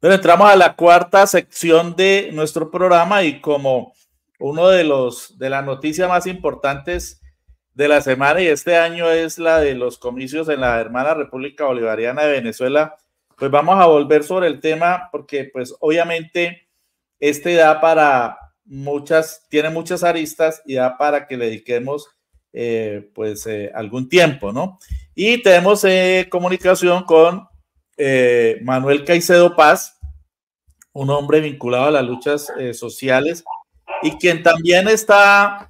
Bueno, entramos a la cuarta sección de nuestro programa y como uno de las noticias más importantes de la semana y este año es la de los comicios en la hermana República Bolivariana de Venezuela, pues vamos a volver sobre el tema porque pues obviamente este da para tiene muchas aristas y da para que le dediquemos algún tiempo, ¿no? Y tenemos comunicación con Manuel Caicedo Paz, un hombre vinculado a las luchas sociales y quien también está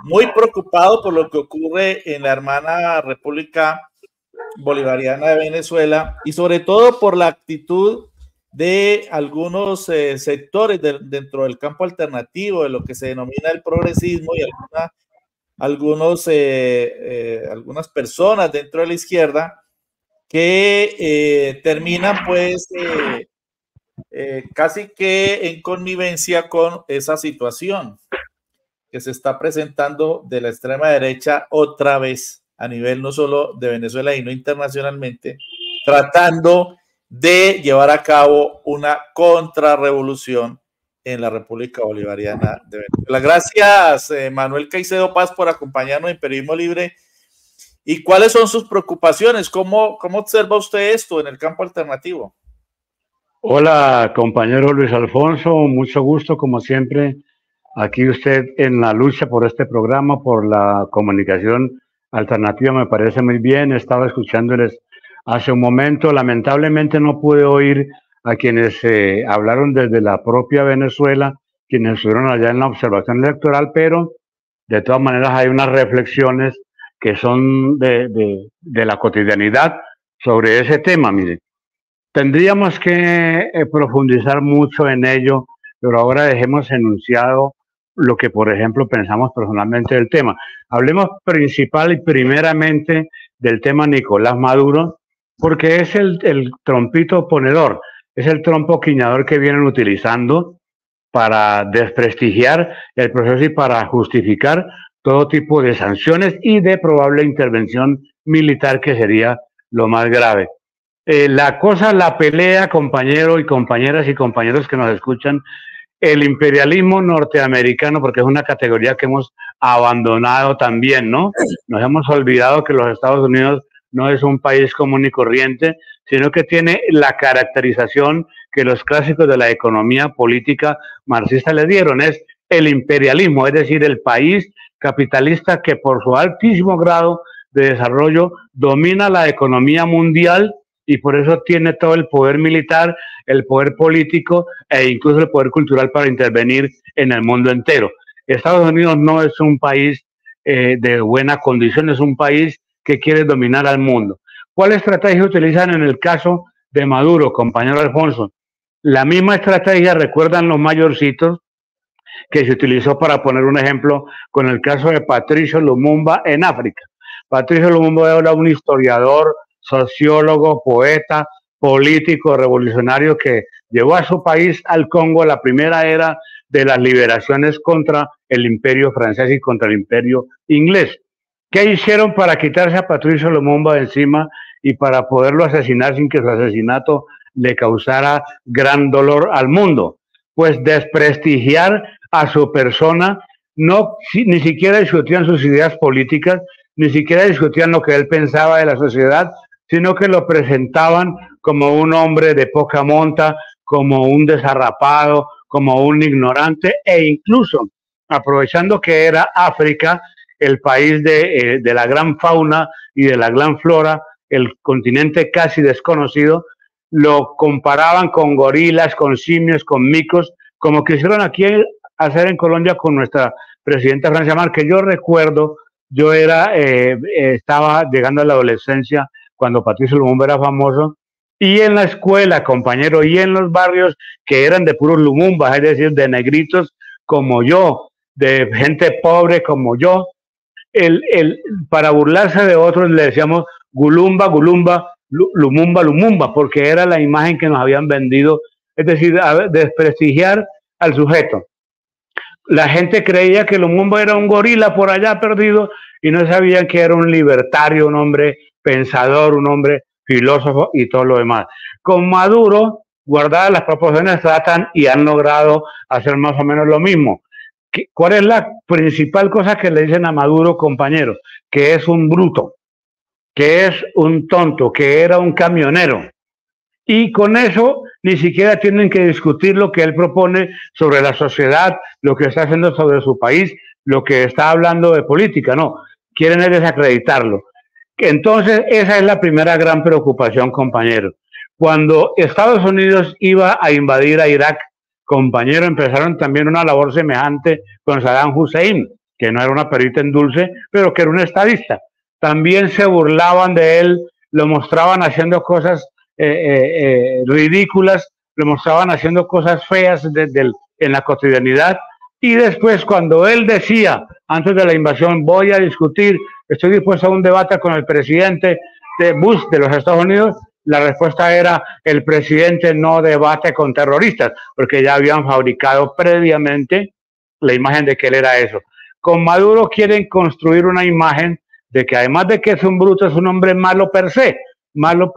muy preocupado por lo que ocurre en la hermana República Bolivariana de Venezuela y sobre todo por la actitud de algunos sectores dentro del campo alternativo, de lo que se denomina el progresismo y algunas personas dentro de la izquierda que terminan pues casi que en connivencia con esa situación que se está presentando de la extrema derecha otra vez a nivel no solo de Venezuela y no internacionalmente, tratando de llevar a cabo una contrarrevolución en la República Bolivariana de Venezuela. Gracias, Manuel Caicedo Paz, por acompañarnos en Periodismo Libre. ¿Y cuáles son sus preocupaciones? ¿Cómo observa usted esto en el campo alternativo? Hola, compañero Luis Alfonso, mucho gusto, como siempre, aquí usted en la lucha por este programa, por la comunicación alternativa, me parece muy bien. Estaba escuchándoles hace un momento, lamentablemente no pude oír a quienes hablaron desde la propia Venezuela, quienes estuvieron allá en la observación electoral, pero de todas maneras hay unas reflexiones que son de la cotidianidad sobre ese tema. Mire, tendríamos que profundizar mucho en ello, pero ahora dejemos enunciado lo que, por ejemplo, pensamos personalmente del tema. Hablemos principal y primeramente del tema Nicolás Maduro, porque es el trompito ponedor, es el trompo quiñador que vienen utilizando para desprestigiar el proceso y para justificar todo tipo de sanciones y de probable intervención militar, que sería lo más grave. La pelea, compañeros y compañeros que nos escuchan, el imperialismo norteamericano, porque es una categoría que hemos abandonado también, ¿no? Nos hemos olvidado que los Estados Unidos no es un país común y corriente, sino que tiene la caracterización que los clásicos de la economía política marxista le dieron, es el imperialismo, es decir, el país capitalista que por su altísimo grado de desarrollo domina la economía mundial y por eso tiene todo el poder militar, el poder político e incluso el poder cultural para intervenir en el mundo entero. Estados Unidos no es un país de buena condición, es un país que quiere dominar al mundo. ¿Cuál estrategia utilizan en el caso de Maduro, compañero Alfonso? La misma estrategia, recuerdan los mayorcitos, que se utilizó, para poner un ejemplo, con el caso de Patricio Lumumba en África. Patricio Lumumba era un historiador, sociólogo, poeta, político, revolucionario que llevó a su país, al Congo, la primera era de las liberaciones contra el imperio francés y contra el imperio inglés. ¿Qué hicieron para quitarse a Patricio Lumumba de encima y para poderlo asesinar sin que su asesinato le causara gran dolor al mundo? Pues desprestigiar a su persona, ni siquiera discutían sus ideas políticas, ni siquiera discutían lo que él pensaba de la sociedad, sino que lo presentaban como un hombre de poca monta, como un desarrapado, como un ignorante, e incluso aprovechando que era África el país de la gran fauna y de la gran flora, el continente casi desconocido, lo comparaban con gorilas, con simios, con micos, como quisieron aquí hacer en Colombia con nuestra presidenta Francia Márquez. Yo recuerdo, yo estaba llegando a la adolescencia cuando Patricio Lumumba era famoso, y en la escuela, compañero, y en los barrios que eran de puros Lumumbas, es decir, de negritos como yo, de gente pobre como yo, para burlarse de otros le decíamos Gulumba, Gulumba, Lumumba, Lumumba, porque era la imagen que nos habían vendido, es decir, desprestigiar al sujeto. La gente creía que Lumumba era un gorila por allá perdido y no sabían que era un libertario, un hombre pensador, un hombre filósofo y todo lo demás. Con Maduro, guardadas las proporciones, tratan y han logrado hacer más o menos lo mismo. ¿Cuál es la principal cosa que le dicen a Maduro, compañeros? Que es un bruto, que es un tonto, que era un camionero. Y con eso ni siquiera tienen que discutir lo que él propone sobre la sociedad, lo que está haciendo sobre su país, lo que está hablando de política, no. Quieren es desacreditarlo. Entonces, esa es la primera gran preocupación, compañeros. Cuando Estados Unidos iba a invadir a Irak, compañero, empezaron también una labor semejante con Saddam Hussein, que no era una perita en dulce, pero que era un estadista. También se burlaban de él, lo mostraban haciendo cosas ridículas, lo mostraban haciendo cosas feas en la cotidianidad. Y después, cuando él decía, antes de la invasión, voy a discutir, estoy dispuesto a un debate con el presidente de Bush de los Estados Unidos, la respuesta era, el presidente no debate con terroristas, porque ya habían fabricado previamente la imagen de que él era eso. Con Maduro quieren construir una imagen de que además de que es un bruto, es un hombre malo per se, malo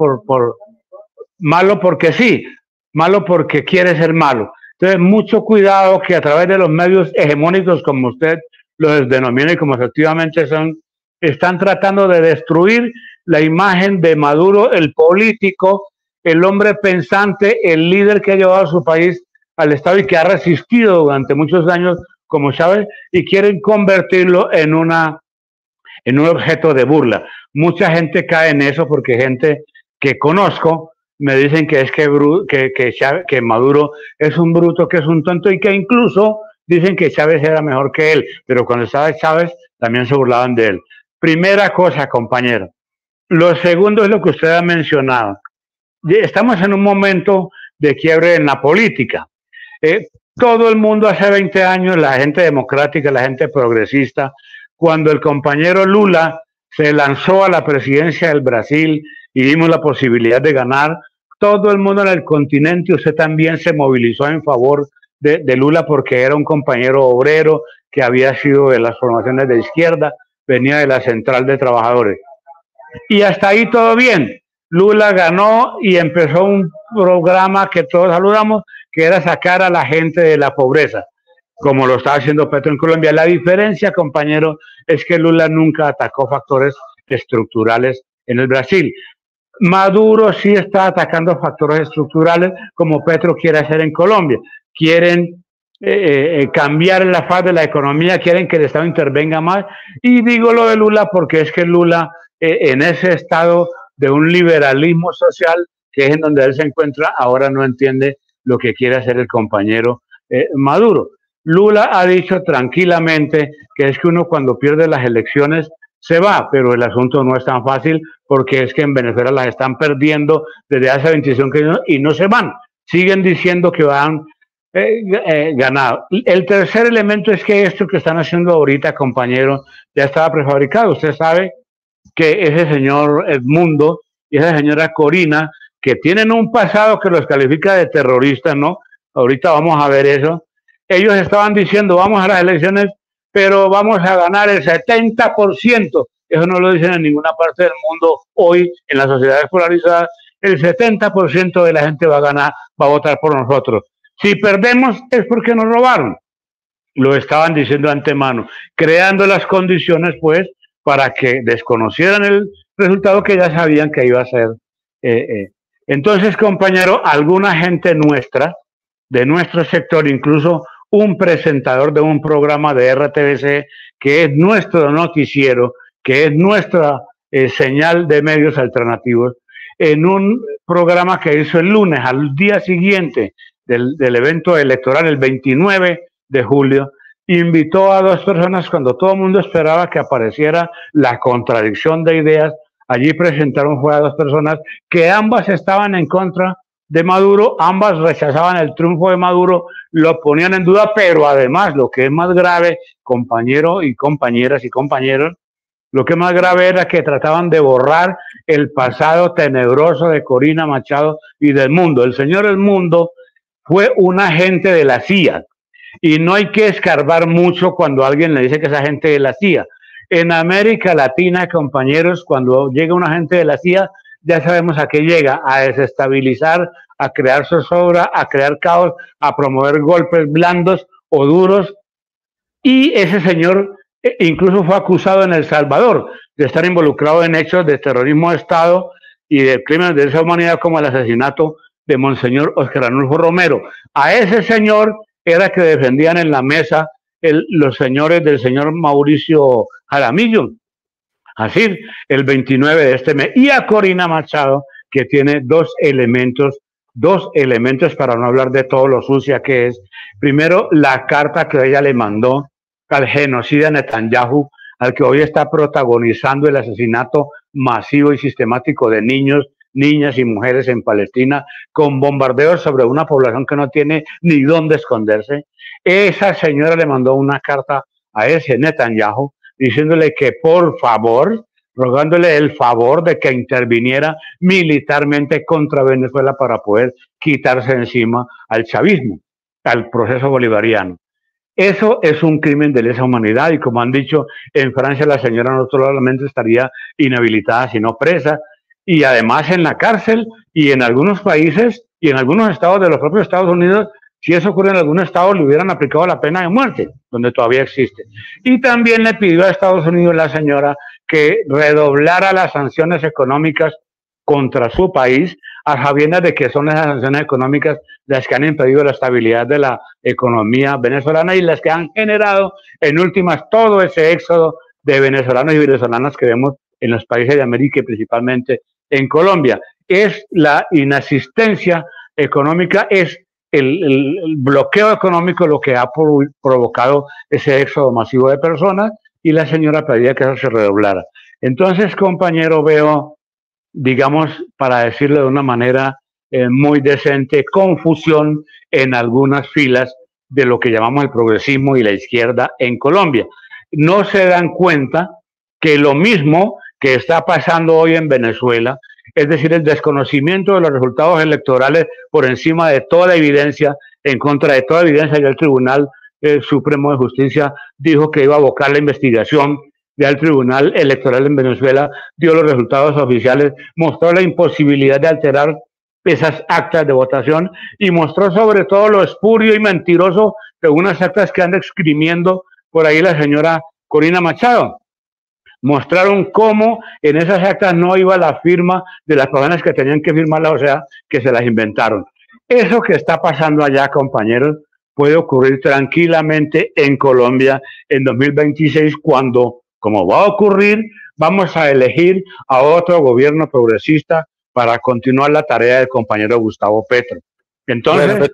malo porque sí, malo porque quiere ser malo. Entonces, mucho cuidado que a través de los medios hegemónicos, como usted los denomina y como efectivamente son, están tratando de destruir la imagen de Maduro, el político, el hombre pensante, el líder que ha llevado a su país al Estado y que ha resistido durante muchos años como Chávez, y quieren convertirlo en un objeto de burla. Mucha gente cae en eso porque gente que conozco me dicen que es que Maduro es un bruto, que es un tonto y que incluso dicen que Chávez era mejor que él, pero cuando estaba Chávez también se burlaban de él. Primera cosa, compañero. Lo segundo es lo que usted ha mencionado. Estamos en un momento de quiebre en la política. Todo el mundo hace 20 años, la gente democrática, la gente progresista, cuando el compañero Lula se lanzó a la presidencia del Brasil y vimos la posibilidad de ganar, todo el mundo en el continente, usted también se movilizó en favor de Lula porque era un compañero obrero que había sido de las formaciones de izquierda, venía de la Central de Trabajadores. Y hasta ahí todo bien. Lula ganó y empezó un programa que todos saludamos, que era sacar a la gente de la pobreza, como lo estaba haciendo Petro en Colombia. La diferencia, compañero, es que Lula nunca atacó factores estructurales en el Brasil. Maduro sí está atacando factores estructurales como Petro quiere hacer en Colombia. Quieren cambiar la faz de la economía, quieren que el Estado intervenga más. Y digo lo de Lula porque es que Lula, en ese estado de un liberalismo social, que es en donde él se encuentra, ahora no entiende lo que quiere hacer el compañero Maduro. Lula ha dicho tranquilamente que es que uno cuando pierde las elecciones se va, pero el asunto no es tan fácil porque es que en Venezuela las están perdiendo desde hace 25 años y no se van. Siguen diciendo que van ganado. El tercer elemento es que esto que están haciendo ahorita, compañero, ya estaba prefabricado. Usted sabe que ese señor Edmundo y esa señora Corina, que tienen un pasado que los califica de terroristas, ¿no? Ahorita vamos a ver eso. Ellos estaban diciendo, vamos a las elecciones, pero vamos a ganar el 70%. Eso no lo dicen en ninguna parte del mundo hoy, en las sociedades polarizadas. El 70% de la gente va a ganar, va a votar por nosotros. Si perdemos es porque nos robaron. Lo estaban diciendo de antemano, creando las condiciones, pues, para que desconocieran el resultado que ya sabían que iba a ser. Entonces, compañero, alguna gente nuestra, de nuestro sector, incluso un presentador de un programa de RTBC, que es nuestro noticiero, que es nuestra señal de medios alternativos, en un programa que hizo el lunes, al día siguiente del evento electoral, el 29 de julio, invitó a dos personas cuando todo el mundo esperaba que apareciera la contradicción de ideas. Allí presentaron fue a dos personas que ambas estaban en contra de Maduro, ambas rechazaban el triunfo de Maduro, lo ponían en duda, pero además, lo que es más grave, compañeros y compañeras y compañeros, lo que más grave era que trataban de borrar el pasado tenebroso de Corina Machado y del Mundo. El señor El Mundo fue un agente de la CIA y no hay que escarbar mucho cuando alguien le dice que es agente de la CIA. En América Latina, compañeros, cuando llega un agente de la CIA, ya sabemos a qué llega, a desestabilizar, a crear zozobra, a crear caos, a promover golpes blandos o duros. Y ese señor incluso fue acusado en El Salvador de estar involucrado en hechos de terrorismo de Estado y de crímenes de lesa humanidad como el asesinato de Monseñor Oscar Arnulfo Romero. A ese señor era que defendían en la mesa los señores del señor Mauricio Jaramillo, así el 29 de este mes, y a Corina Machado, que tiene dos elementos para no hablar de todo lo sucia que es. Primero, la carta que ella le mandó al genocida Netanyahu, al que hoy está protagonizando el asesinato masivo y sistemático de niños, niñas y mujeres en Palestina, con bombardeos sobre una población que no tiene ni dónde esconderse. Esa señora le mandó una carta a ese Netanyahu diciéndole que por favor, rogándole el favor de que interviniera militarmente contra Venezuela para poder quitarse encima al chavismo, al proceso bolivariano. Eso es un crimen de lesa humanidad y como han dicho, en Francia la señora no solamente estaría inhabilitada, sino presa y además en la cárcel y en algunos países y en algunos estados de los propios Estados Unidos, si eso ocurre en algún estado, le hubieran aplicado la pena de muerte, donde todavía existe. Y también le pidió a Estados Unidos la señora que redoblara las sanciones económicas contra su país, a sabiendas de que son esas sanciones económicas las que han impedido la estabilidad de la economía venezolana y las que han generado, en últimas, todo ese éxodo de venezolanos y venezolanas que vemos en los países de América y principalmente en Colombia. Es la inasistencia económica, es el bloqueo económico lo que ha provocado ese éxodo masivo de personas y la señora pedía que eso se redoblara. Entonces, compañero, veo, digamos, para decirlo de una manera muy decente, confusión en algunas filas de lo que llamamos el progresismo y la izquierda en Colombia. No se dan cuenta que lo mismo que está pasando hoy en Venezuela, es decir, el desconocimiento de los resultados electorales por encima de toda evidencia, en contra de toda evidencia, ya el Tribunal Supremo de Justicia dijo que iba a abocar la investigación, ya el Tribunal Electoral en Venezuela dio los resultados oficiales, mostró la imposibilidad de alterar esas actas de votación y mostró sobre todo lo espurio y mentiroso de unas actas que anda exprimiendo por ahí la señora Corina Machado. Mostraron cómo en esas actas no iba la firma de las personas que tenían que firmarlas, o sea, que se las inventaron. Eso que está pasando allá, compañeros, puede ocurrir tranquilamente en Colombia en 2026, cuando, como va a ocurrir, vamos a elegir a otro gobierno progresista para continuar la tarea del compañero Gustavo Petro. Entonces, bueno,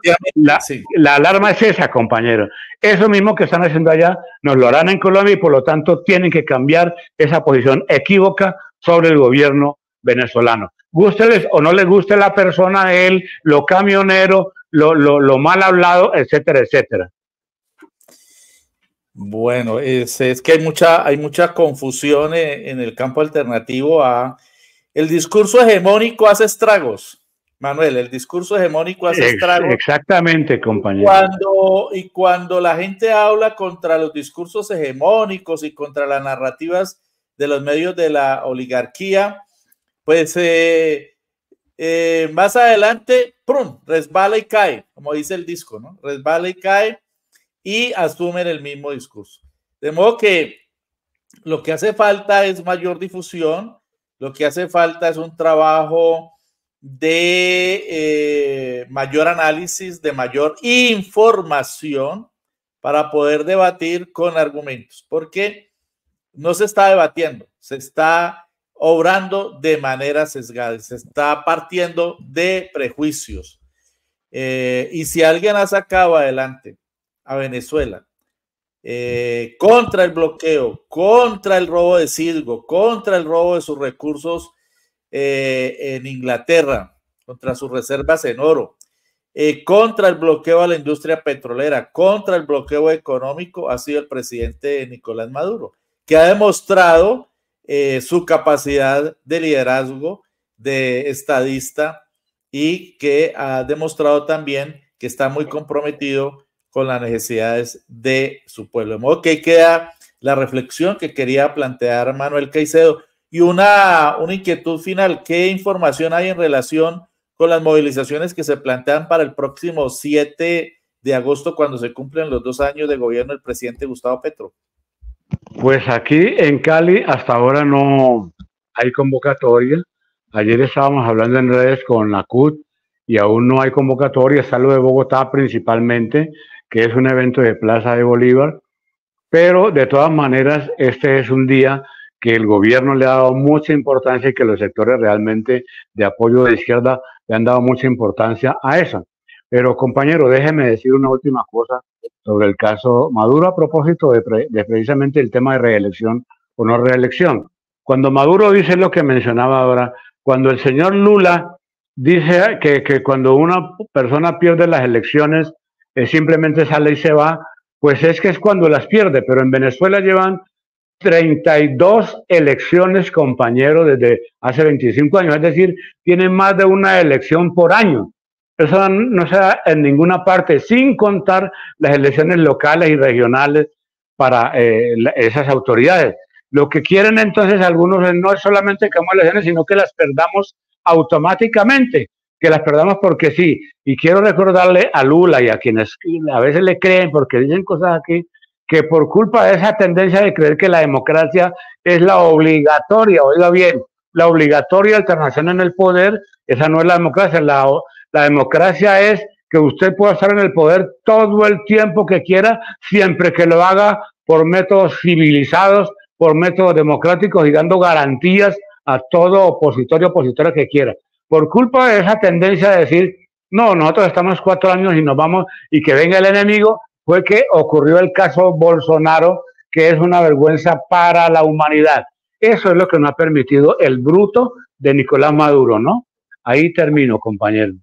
la alarma es esa, compañero. Eso mismo que están haciendo allá, nos lo harán en Colombia y por lo tanto tienen que cambiar esa posición equívoca sobre el gobierno venezolano. Gústeles o no les guste la persona de él, lo camionero, lo mal hablado, etcétera, etcétera. Bueno, es que hay mucha confusión en el campo alternativo a... El discurso hegemónico hace estragos. Manuel, el discurso hegemónico hace estragos. Exactamente, compañero. Cuando la gente habla contra los discursos hegemónicos y contra las narrativas de los medios de la oligarquía, pues más adelante, ¡prum!, resbala y cae, como dice el disco, ¿no? Resbala y cae y asumen el mismo discurso. De modo que lo que hace falta es mayor difusión, lo que hace falta es un trabajo de mayor análisis, de mayor información para poder debatir con argumentos, porque no se está debatiendo, se está obrando de manera sesgada, se está partiendo de prejuicios. Y si alguien ha sacado adelante a Venezuela contra el bloqueo, contra el robo de Citgo, contra el robo de sus recursos en Inglaterra, contra sus reservas en oro, contra el bloqueo a la industria petrolera, contra el bloqueo económico, ha sido el presidente Nicolás Maduro, que ha demostrado su capacidad de liderazgo, de estadista, y que ha demostrado también que está muy comprometido con las necesidades de su pueblo. De modo que ahí queda la reflexión que quería plantear Manuel Caicedo. Y una inquietud final, ¿qué información hay en relación con las movilizaciones que se plantean para el próximo 7 de agosto, cuando se cumplen los 2 años de gobierno del presidente Gustavo Petro? Pues aquí en Cali hasta ahora no hay convocatoria. Ayer estábamos hablando en redes con la CUT y aún no hay convocatoria. Está lo de Bogotá principalmente, que es un evento de Plaza de Bolívar. Pero de todas maneras, este es un día que el gobierno le ha dado mucha importancia y que los sectores realmente de apoyo de izquierda le han dado mucha importancia a eso. Pero compañero, déjeme decir una última cosa sobre el caso Maduro a propósito de precisamente el tema de reelección o no reelección. Cuando Maduro dice lo que mencionaba ahora, cuando el señor Lula dice que cuando una persona pierde las elecciones, simplemente sale y se va, pues es que es cuando las pierde, pero en Venezuela llevan 32 elecciones, compañero, desde hace 25 años, es decir, tienen más de una elección por año. Eso no se da en ninguna parte, sin contar las elecciones locales y regionales para esas autoridades. Lo que quieren entonces algunos no es solamente que hagamos elecciones, sino que las perdamos automáticamente, que las perdamos porque sí. Y quiero recordarle a Lula y a quienes a veces le creen, porque dicen cosas aquí, que por culpa de esa tendencia de creer que la democracia es la obligatoria, oiga bien, la obligatoria alternación en el poder, esa no es la democracia. La democracia es que usted pueda estar en el poder todo el tiempo que quiera, siempre que lo haga por métodos civilizados, por métodos democráticos y dando garantías a todo opositor y opositora que quiera. Por culpa de esa tendencia de decir, no, nosotros estamos 4 años y nos vamos y que venga el enemigo, fue que ocurrió el caso Bolsonaro, que es una vergüenza para la humanidad. Eso es lo que nos ha permitido el bruto de Nicolás Maduro, ¿no? Ahí termino, compañero.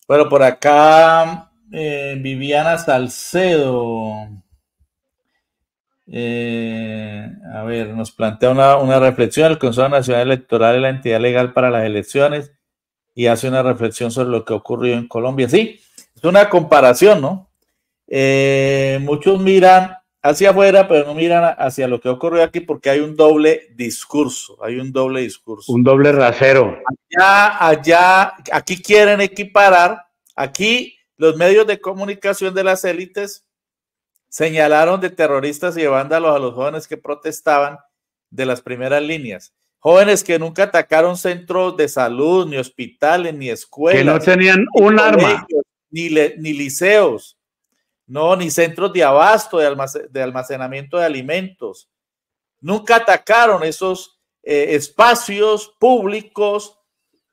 Bueno, por acá Viviana Salcedo. A ver, nos plantea una reflexión. El Consejo Nacional Electoral es la entidad legal para las elecciones y hace una reflexión sobre lo que ocurrió en Colombia. Sí, es una comparación, ¿no? Muchos miran hacia afuera, pero no miran hacia lo que ocurrió aquí porque hay un doble discurso, Un doble rasero. Allá, aquí quieren equiparar, aquí los medios de comunicación de las élites señalaron de terroristas y de vándalos a los jóvenes que protestaban de las primeras líneas. Jóvenes que nunca atacaron centros de salud, ni hospitales, ni escuelas. Que no tenían un arma. Ni liceos. No, ni centros de abasto, de almacenamiento de alimentos. Nunca atacaron esos espacios públicos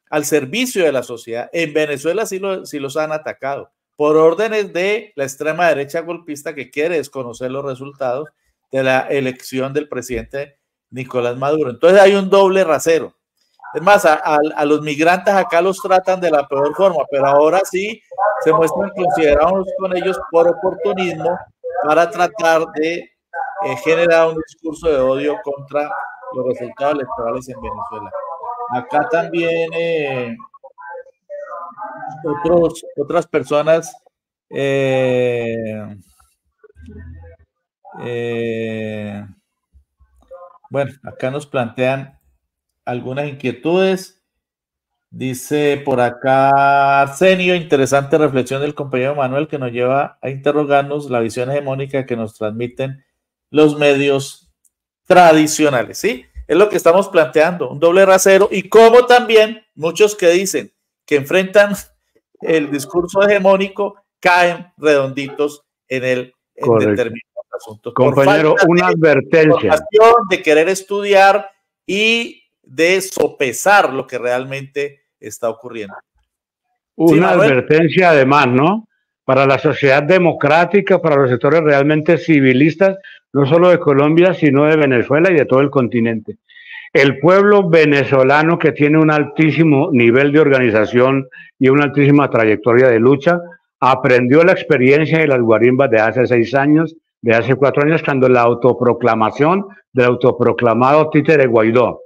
al servicio de la sociedad. En Venezuela sí los han atacado, por órdenes de la extrema derecha golpista que quiere desconocer los resultados de la elección del presidente Nicolás Maduro. Entonces hay un doble rasero. Es más, a los migrantes acá los tratan de la peor forma, pero ahora sí se muestran considerados con ellos por oportunismo para tratar de generar un discurso de odio contra los resultados electorales en Venezuela. Acá también otras personas bueno, acá nos plantean algunas inquietudes. Dice por acá Arsenio, interesante reflexión del compañero Manuel que nos lleva a interrogarnos la visión hegemónica que nos transmiten los medios tradicionales, ¿sí? Es lo que estamos planteando, un doble rasero, y como también muchos que dicen que enfrentan el discurso hegemónico caen redonditos en determinados asuntos. Compañero, una advertencia. De querer estudiar y de sopesar lo que realmente está ocurriendo. Una advertencia además, ¿no? Para la sociedad democrática, para los sectores realmente civilistas, no solo de Colombia, sino de Venezuela y de todo el continente. El pueblo venezolano, que tiene un altísimo nivel de organización y una altísima trayectoria de lucha, aprendió la experiencia de las guarimbas de hace 6 años, de hace 4 años, cuando la autoproclamación del autoproclamado títere Guaidó.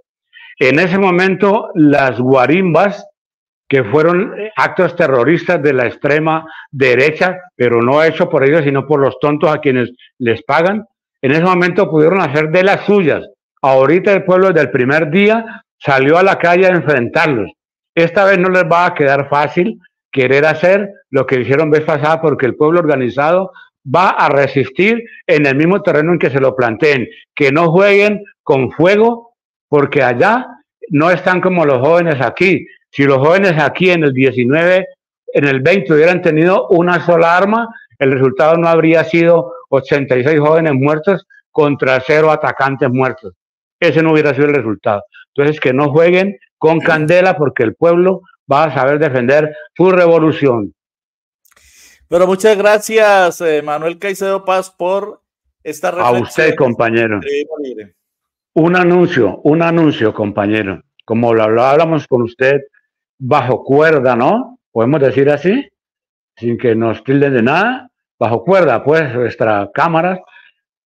En ese momento, las guarimbas, que fueron actos terroristas de la extrema derecha, pero no hecho por ellos, sino por los tontos a quienes les pagan, en ese momento pudieron hacer de las suyas, Ahorita el pueblo desde el primer día salió a la calle a enfrentarlos. Esta vez no les va a quedar fácil querer hacer lo que hicieron vez pasada, porque el pueblo organizado va a resistir en el mismo terreno en que se lo planteen, que no jueguen con fuego, porque allá no están como los jóvenes aquí. Si los jóvenes aquí en el 19, en el 20 hubieran tenido una sola arma, el resultado no habría sido 86 jóvenes muertos contra 0 atacantes muertos. Ese no hubiera sido el resultado. Entonces, que no jueguen con candela, porque el pueblo va a saber defender su revolución. Pero muchas gracias, Manuel Caicedo Paz, por esta reflexión. A usted, compañero. Un anuncio, compañero. Como lo hablamos con usted bajo cuerda, ¿no? Podemos decir así, sin que nos tilden de nada. Bajo cuerda, pues, nuestras cámaras.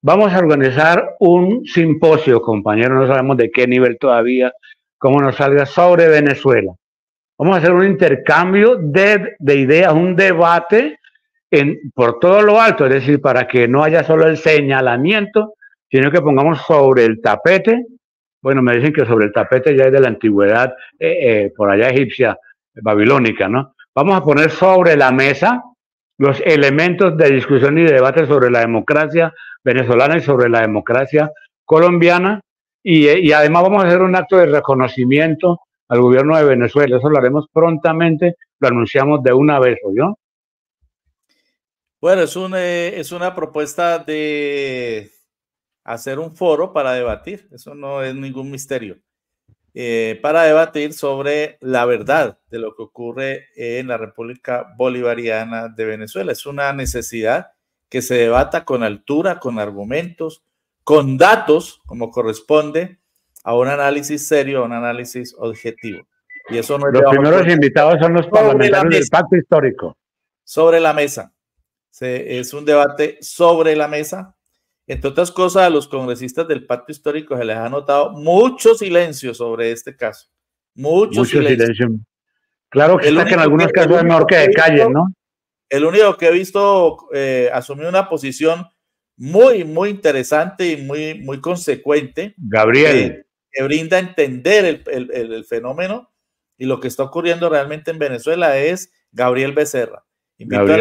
Vamos a organizar un simposio, compañero, no sabemos de qué nivel todavía, cómo nos salga, sobre Venezuela. Vamos a hacer un intercambio de ideas, un debate por todo lo alto, es decir, para que no haya solo el señalamiento, sino que pongamos sobre el tapete. Bueno, me dicen que sobre el tapete ya es de la antigüedad, por allá egipcia, babilónica, ¿no? Vamos a poner sobre la mesa los elementos de discusión y de debate sobre la democracia venezolana y sobre la democracia colombiana, y además vamos a hacer un acto de reconocimiento al gobierno de Venezuela. Eso lo haremos prontamente, lo anunciamos de una vez, ¿oyó? Bueno, es una propuesta de hacer un foro para debatir, eso no es ningún misterio, para debatir sobre la verdad de lo que ocurre en la República Bolivariana de Venezuela. Es una necesidad que se debata con altura, con argumentos, con datos, como corresponde a un análisis serio, a un análisis objetivo. Y eso no es los primeros invitados son los parlamentarios del Pacto Histórico. Sobre la mesa. Es un debate sobre la mesa. Entre otras cosas, a los congresistas del Pacto Histórico se les ha notado mucho silencio sobre este caso. Mucho silencio. Claro que está que en algunos casos es mejor que de calle, ¿no? El único que he visto asumió una posición muy, muy interesante y muy consecuente. Gabriel. Que brinda a entender el fenómeno y lo que está ocurriendo realmente en Venezuela es Gabriel Becerra. Invito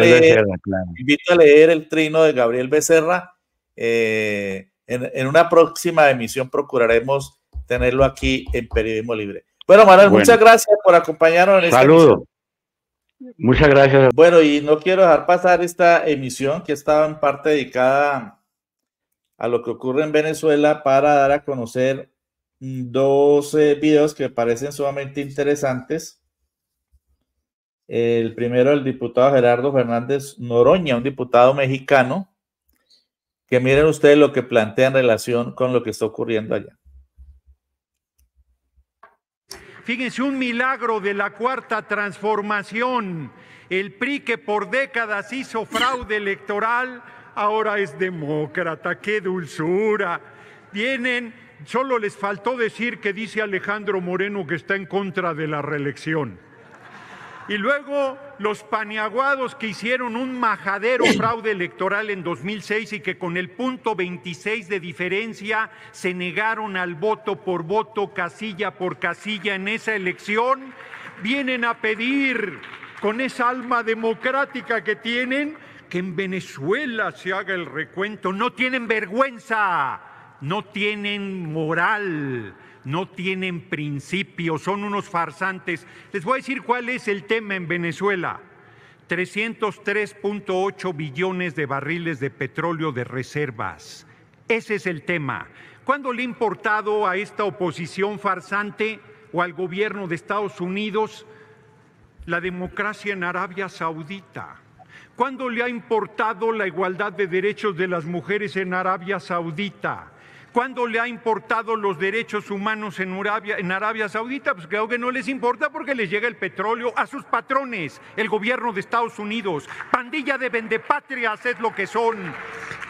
a leer el trino de Gabriel Becerra. En una próxima emisión procuraremos tenerlo aquí en Periodismo Libre. Bueno, Manuel, muchas gracias por acompañarnos en esta emisión. Muchas gracias. Bueno, y no quiero dejar pasar esta emisión que estaba en parte dedicada a lo que ocurre en Venezuela para dar a conocer dos videos que me parecen sumamente interesantes. El primero, el diputado Gerardo Fernández Noroña, un diputado mexicano, que miren ustedes lo que plantea en relación con lo que está ocurriendo allá. Fíjense, un milagro de la Cuarta Transformación. El PRI, que por décadas hizo fraude electoral, ahora es demócrata. ¡Qué dulzura! Vienen, solo les faltó decir que dice Alejandro Moreno que está en contra de la reelección. Y luego los paniaguados que hicieron un majadero fraude electoral en 2006 y que con el punto 26 de diferencia se negaron al voto por voto, casilla por casilla en esa elección, vienen a pedir, con esa alma democrática que tienen, que en Venezuela se haga el recuento. No tienen vergüenza, no tienen moral, no tienen principios, son unos farsantes. Les voy a decir cuál es el tema en Venezuela. 303.8 billones de barriles de petróleo de reservas. Ese es el tema. ¿Cuándo le ha importado a esta oposición farsante o al gobierno de Estados Unidos la democracia en Arabia Saudita? ¿Cuándo le ha importado la igualdad de derechos de las mujeres en Arabia Saudita? ¿Cuándo le ha importado los derechos humanos en Arabia Saudita? Pues creo que no les importa porque les llega el petróleo a sus patrones, el gobierno de Estados Unidos. Pandilla de vendepatrias es lo que son.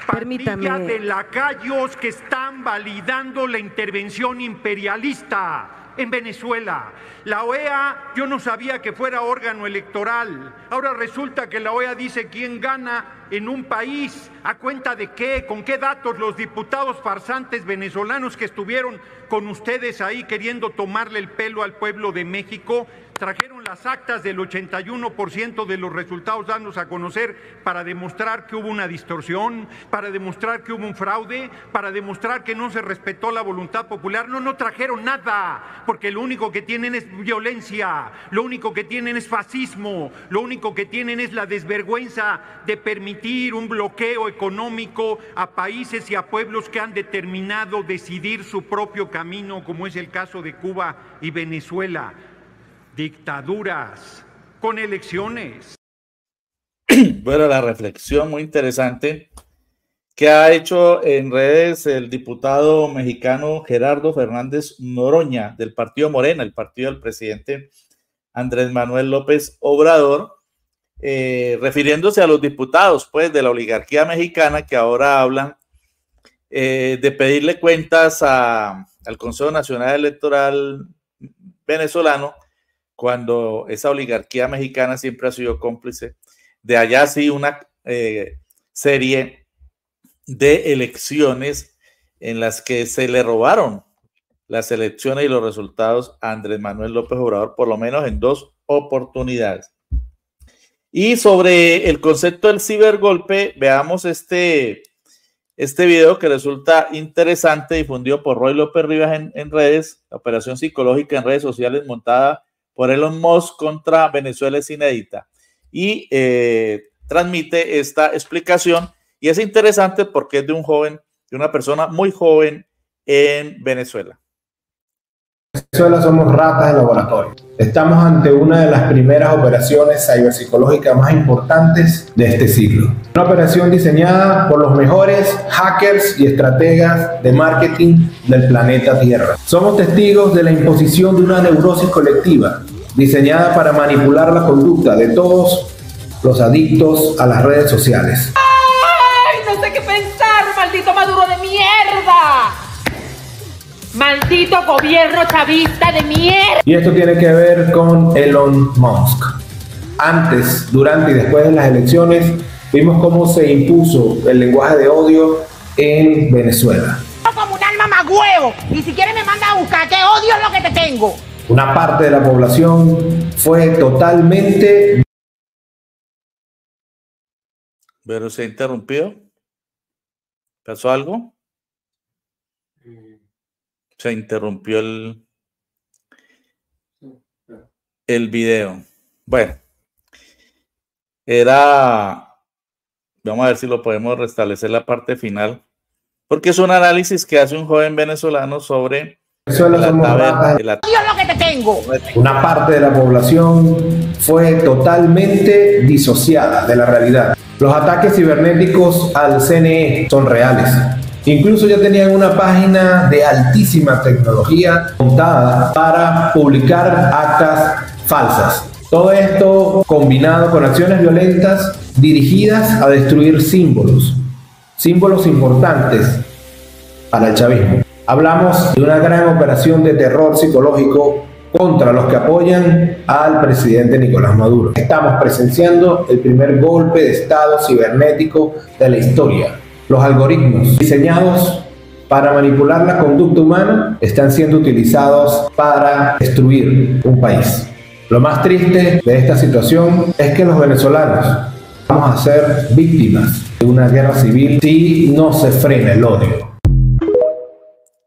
Pandilla de lacayos que están validando la intervención imperialista en Venezuela. La OEA, yo no sabía que fuera órgano electoral. Ahora resulta que la OEA dice quién gana en un país. ¿A cuenta de qué? ¿Con qué datos? Los diputados farsantes venezolanos que estuvieron con ustedes ahí queriendo tomarle el pelo al pueblo de México trajeron las actas del 81% de los resultados dándose a conocer para demostrar que hubo una distorsión, para demostrar que hubo un fraude, para demostrar que no se respetó la voluntad popular. No trajeron nada, porque lo único que tienen es violencia, lo único que tienen es fascismo, lo único que tienen es la desvergüenza de permitir un bloqueo económico a países y a pueblos que han determinado decidir su propio camino, como es el caso de Cuba y Venezuela. Dictaduras con elecciones. Bueno, la reflexión muy interesante que ha hecho en redes el diputado mexicano Gerardo Fernández Noroña del partido Morena, el partido del presidente Andrés Manuel López Obrador, refiriéndose a los diputados pues de la oligarquía mexicana que ahora hablan de pedirle cuentas al Consejo Nacional Electoral venezolano, cuando esa oligarquía mexicana siempre ha sido cómplice de allá sí una serie de elecciones en las que se le robaron las elecciones y los resultados a Andrés Manuel López Obrador, por lo menos en 2 oportunidades. Y sobre el concepto del cibergolpe, veamos este video que resulta interesante, difundido por Roy López Rivas en redes. La operación psicológica en redes sociales montada por Elon Musk contra Venezuela es inédita, y transmite esta explicación, y es interesante porque es de un joven, de una persona muy joven en Venezuela. Venezuela somos ratas de laboratorio. Estamos ante una de las primeras operaciones ciberpsicológicas más importantes de este siglo. Una operación diseñada por los mejores hackers y estrategas de marketing del planeta Tierra. Somos testigos de la imposición de una neurosis colectiva diseñada para manipular la conducta de todos los adictos a las redes sociales. ¡Ay! No sé qué pensar, maldito Maduro de mierda. ¡Maldito gobierno chavista de mierda! Y esto tiene que ver con Elon Musk. Antes, durante y después de las elecciones, vimos cómo se impuso el lenguaje de odio en Venezuela. Como un alma más huevo, ni siquiera me manda a buscar, que odio es lo que te tengo. Una parte de la población fue totalmente... Pero se interrumpió. ¿Pasó algo? Se interrumpió el video. Bueno, vamos a ver si lo podemos restablecer la parte final, porque es un análisis que hace un joven venezolano sobre Venezuela somos ratas. Odio es lo que te tengo. Una parte de la población fue totalmente disociada de la realidad. Los ataques cibernéticos al CNE son reales. Incluso ya tenían una página de altísima tecnología montada para publicar actas falsas. Todo esto combinado con acciones violentas dirigidas a destruir símbolos importantes para el chavismo. Hablamos de una gran operación de terror psicológico contra los que apoyan al presidente Nicolás Maduro. Estamos presenciando el primer golpe de Estado cibernético de la historia. Los algoritmos diseñados para manipular la conducta humana están siendo utilizados para destruir un país. Lo más triste de esta situación es que los venezolanos vamos a ser víctimas de una guerra civil si no se frena el odio.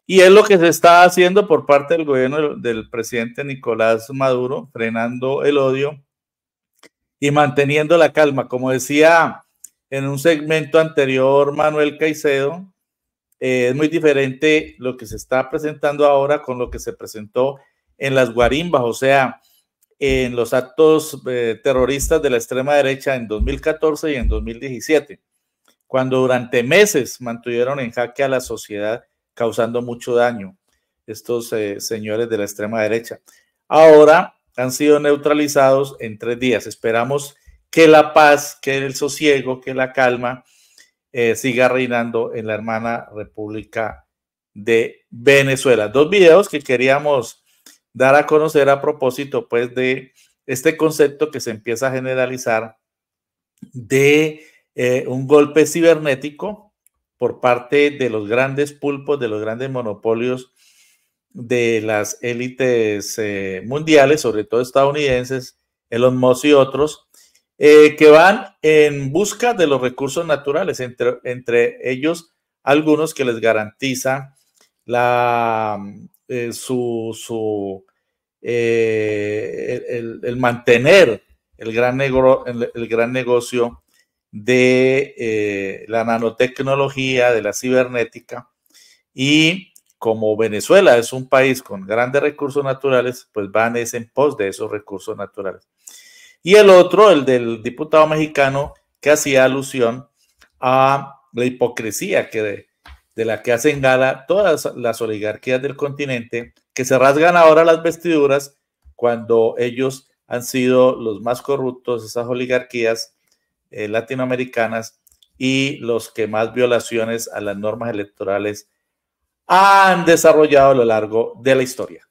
Y es lo que se está haciendo por parte del gobierno del presidente Nicolás Maduro, frenando el odio y manteniendo la calma. Como decía en un segmento anterior Manuel Caicedo, es muy diferente lo que se está presentando ahora con lo que se presentó en las guarimbas, o sea, en los actos terroristas de la extrema derecha en 2014 y en 2017, cuando durante meses mantuvieron en jaque a la sociedad, causando mucho daño estos señores de la extrema derecha. Ahora han sido neutralizados en 3 días. Esperamos que la paz, que el sosiego, que la calma siga reinando en la hermana República de Venezuela. 2 videos que queríamos dar a conocer a propósito pues de este concepto que se empieza a generalizar de un golpe cibernético por parte de los grandes pulpos, de los grandes monopolios de las élites mundiales, sobre todo estadounidenses, Elon Musk y otros, que van en busca de los recursos naturales, entre ellos algunos que les garantizan el mantener el gran negocio de la nanotecnología, de la cibernética. Y como Venezuela es un país con grandes recursos naturales, pues van en pos de esos recursos naturales. Y el otro, el del diputado mexicano, que hacía alusión a la hipocresía de la que hacen gala todas las oligarquías del continente, que se rasgan ahora las vestiduras cuando ellos han sido los más corruptos, esas oligarquías latinoamericanas, y los que más violaciones a las normas electorales han desarrollado a lo largo de la historia.